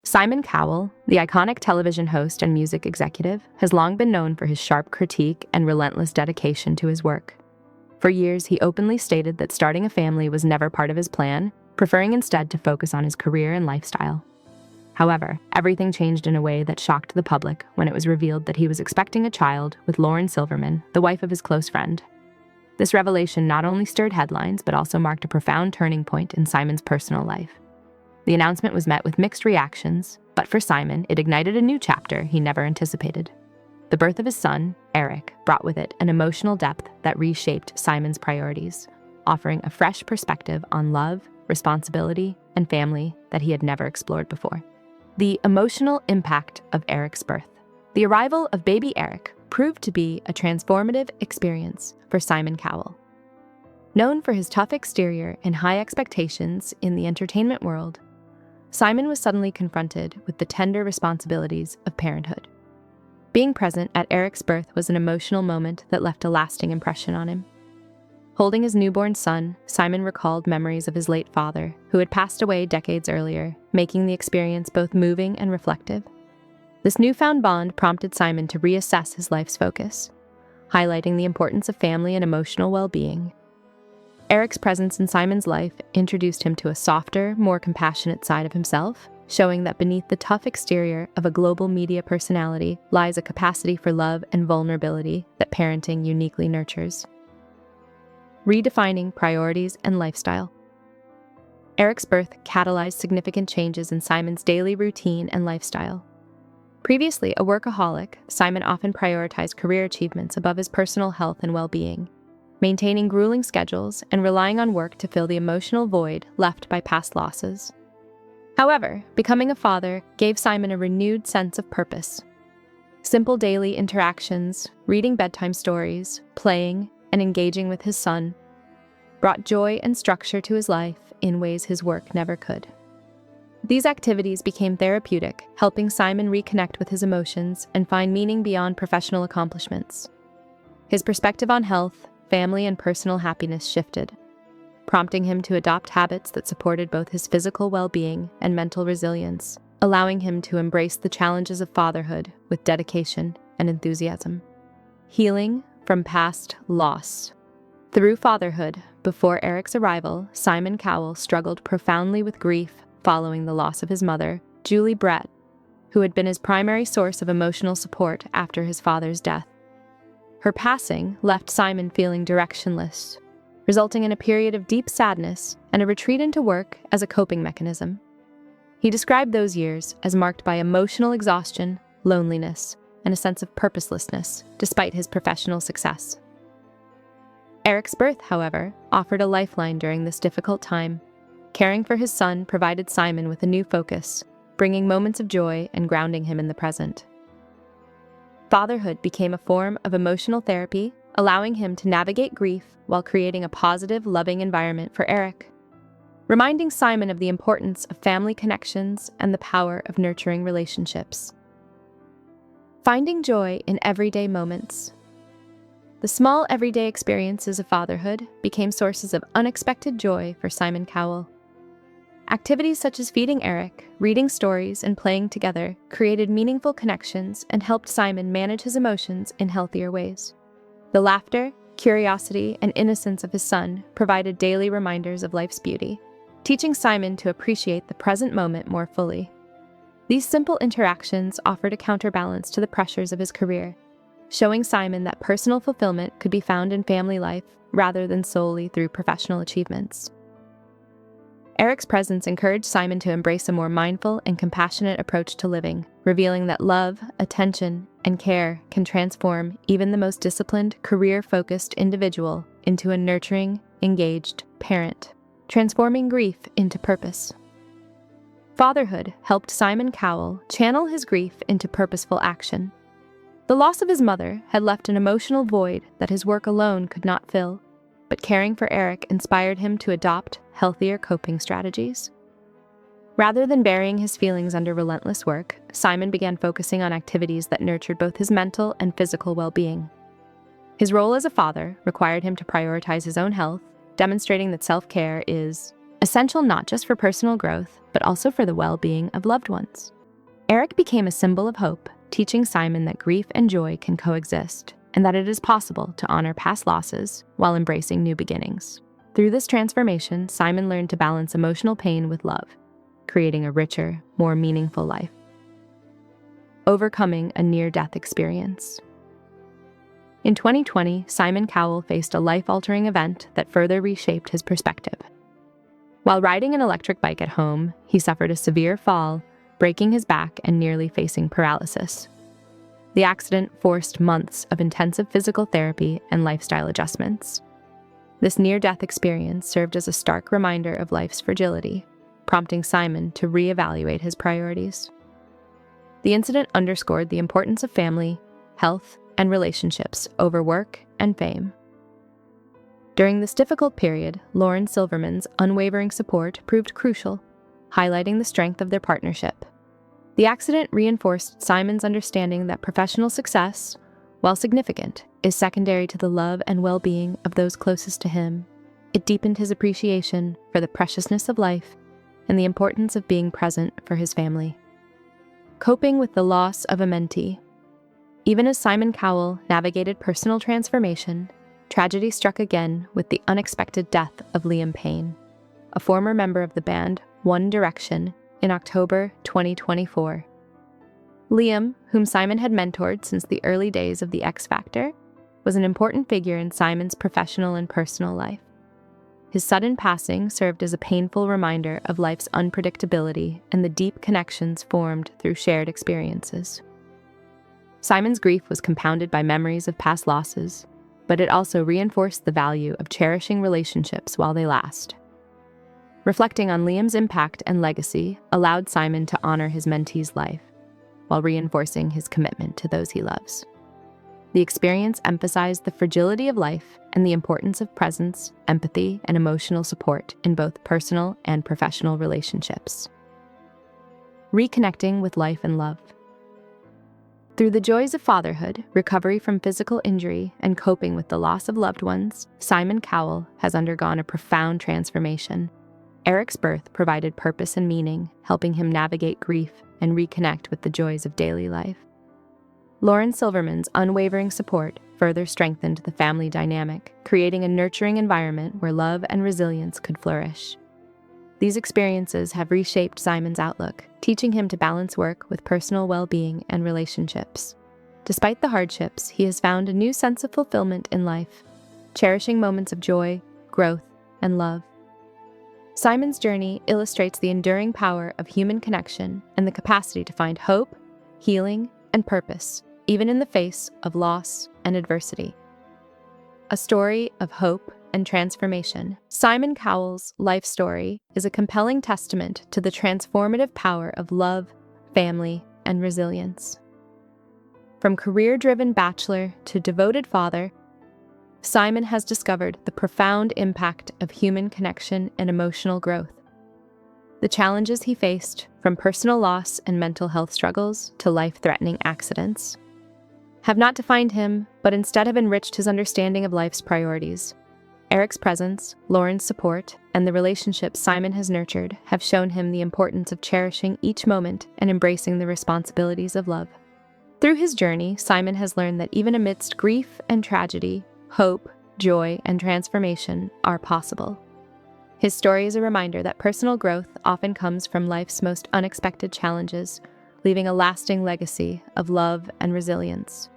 Simon Cowell, the iconic television host and music executive, has long been known for his sharp critique and relentless dedication to his work. For years, he openly stated that starting a family was never part of his plan, preferring instead to focus on his career and lifestyle. However, everything changed in a way that shocked the public when it was revealed that he was expecting a child with Lauren Silverman, the wife of his close friend. This revelation not only stirred headlines, but also marked a profound turning point in Simon's personal life. The announcement was met with mixed reactions, but for Simon, it ignited a new chapter he never anticipated. The birth of his son, Eric, brought with it an emotional depth that reshaped Simon's priorities, offering a fresh perspective on love, responsibility, and family that he had never explored before. The emotional impact of Eric's birth. The arrival of baby Eric proved to be a transformative experience for Simon Cowell. Known for his tough exterior and high expectations in the entertainment world, Simon was suddenly confronted with the tender responsibilities of parenthood. Being present at Eric's birth was an emotional moment that left a lasting impression on him. Holding his newborn son, Simon recalled memories of his late father, who had passed away decades earlier, making the experience both moving and reflective. This newfound bond prompted Simon to reassess his life's focus, highlighting the importance of family and emotional well-being. Eric's presence in Simon's life introduced him to a softer, more compassionate side of himself, showing that beneath the tough exterior of a global media personality lies a capacity for love and vulnerability that parenting uniquely nurtures. Redefining priorities and lifestyle. Eric's birth catalyzed significant changes in Simon's daily routine and lifestyle. Previously a workaholic, Simon often prioritized career achievements above his personal health and well-being, maintaining grueling schedules and relying on work to fill the emotional void left by past losses. However, becoming a father gave Simon a renewed sense of purpose. Simple daily interactions, reading bedtime stories, playing, and engaging with his son brought joy and structure to his life in ways his work never could. These activities became therapeutic, helping Simon reconnect with his emotions and find meaning beyond professional accomplishments. His perspective on health, family, and personal happiness shifted, prompting him to adopt habits that supported both his physical well-being and mental resilience, allowing him to embrace the challenges of fatherhood with dedication and enthusiasm. Healing from past loss. Through fatherhood, before Eric's arrival, Simon Cowell struggled profoundly with grief following the loss of his mother, Julie Brett, who had been his primary source of emotional support after his father's death. Her passing left Simon feeling directionless, resulting in a period of deep sadness and a retreat into work as a coping mechanism. He described those years as marked by emotional exhaustion, loneliness, and a sense of purposelessness, despite his professional success. Eric's birth, however, offered a lifeline during this difficult time. Caring for his son provided Simon with a new focus, bringing moments of joy and grounding him in the present. Fatherhood became a form of emotional therapy, allowing him to navigate grief while creating a positive, loving environment for Eric, reminding Simon of the importance of family connections and the power of nurturing relationships. Finding joy in everyday moments. The small everyday experiences of fatherhood became sources of unexpected joy for Simon Cowell. Activities such as feeding Eric, reading stories, and playing together created meaningful connections and helped Simon manage his emotions in healthier ways. The laughter, curiosity, and innocence of his son provided daily reminders of life's beauty, teaching Simon to appreciate the present moment more fully. These simple interactions offered a counterbalance to the pressures of his career, showing Simon that personal fulfillment could be found in family life rather than solely through professional achievements. Eric's presence encouraged Simon to embrace a more mindful and compassionate approach to living, revealing that love, attention, and care can transform even the most disciplined, career-focused individual into a nurturing, engaged parent, transforming grief into purpose. Fatherhood helped Simon Cowell channel his grief into purposeful action. The loss of his mother had left an emotional void that his work alone could not fill, but caring for Eric inspired him to adopt healthier coping strategies. Rather than burying his feelings under relentless work, Simon began focusing on activities that nurtured both his mental and physical well-being. His role as a father required him to prioritize his own health, demonstrating that self-care is essential not just for personal growth, but also for the well-being of loved ones. Eric became a symbol of hope, teaching Simon that grief and joy can coexist, and that it is possible to honor past losses while embracing new beginnings. Through this transformation, Simon learned to balance emotional pain with love, creating a richer, more meaningful life. Overcoming a near-death experience. In 2020, Simon Cowell faced a life-altering event that further reshaped his perspective. While riding an electric bike at home, he suffered a severe fall, breaking his back and nearly facing paralysis. The accident forced months of intensive physical therapy and lifestyle adjustments. This near-death experience served as a stark reminder of life's fragility, prompting Simon to reevaluate his priorities. The incident underscored the importance of family, health, and relationships over work and fame. During this difficult period, Lauren Silverman's unwavering support proved crucial, highlighting the strength of their partnership. The accident reinforced Simon's understanding that professional success, while significant, is secondary to the love and well-being of those closest to him. It deepened his appreciation for the preciousness of life and the importance of being present for his family. Coping with the loss of a mentee. Even as Simon Cowell navigated personal transformation, tragedy struck again with the unexpected death of Liam Payne, a former member of the band One Direction, in October 2024. Liam, whom Simon had mentored since the early days of The X Factor, was an important figure in Simon's professional and personal life. His sudden passing served as a painful reminder of life's unpredictability and the deep connections formed through shared experiences. Simon's grief was compounded by memories of past losses, but it also reinforced the value of cherishing relationships while they last. Reflecting on Liam's impact and legacy allowed Simon to honor his mentee's life, while reinforcing his commitment to those he loves. The experience emphasized the fragility of life and the importance of presence, empathy, and emotional support in both personal and professional relationships. Reconnecting with life and love. Through the joys of fatherhood, recovery from physical injury, and coping with the loss of loved ones, Simon Cowell has undergone a profound transformation. Eric's birth provided purpose and meaning, helping him navigate grief and reconnect with the joys of daily life. Lauren Silverman's unwavering support further strengthened the family dynamic, creating a nurturing environment where love and resilience could flourish. These experiences have reshaped Simon's outlook, teaching him to balance work with personal well-being and relationships. Despite the hardships, he has found a new sense of fulfillment in life, cherishing moments of joy, growth, and love. Simon's journey illustrates the enduring power of human connection and the capacity to find hope, healing, and purpose, even in the face of loss and adversity. A story of hope and transformation, Simon Cowell's life story is a compelling testament to the transformative power of love, family, and resilience. From career-driven bachelor to devoted father, Simon has discovered the profound impact of human connection and emotional growth. The challenges he faced, from personal loss and mental health struggles to life-threatening accidents, have not defined him, but instead have enriched his understanding of life's priorities. Eric's presence, Lauren's support, and the relationships Simon has nurtured have shown him the importance of cherishing each moment and embracing the responsibilities of love. Through his journey, Simon has learned that even amidst grief and tragedy, hope, joy, and transformation are possible. His story is a reminder that personal growth often comes from life's most unexpected challenges, leaving a lasting legacy of love and resilience.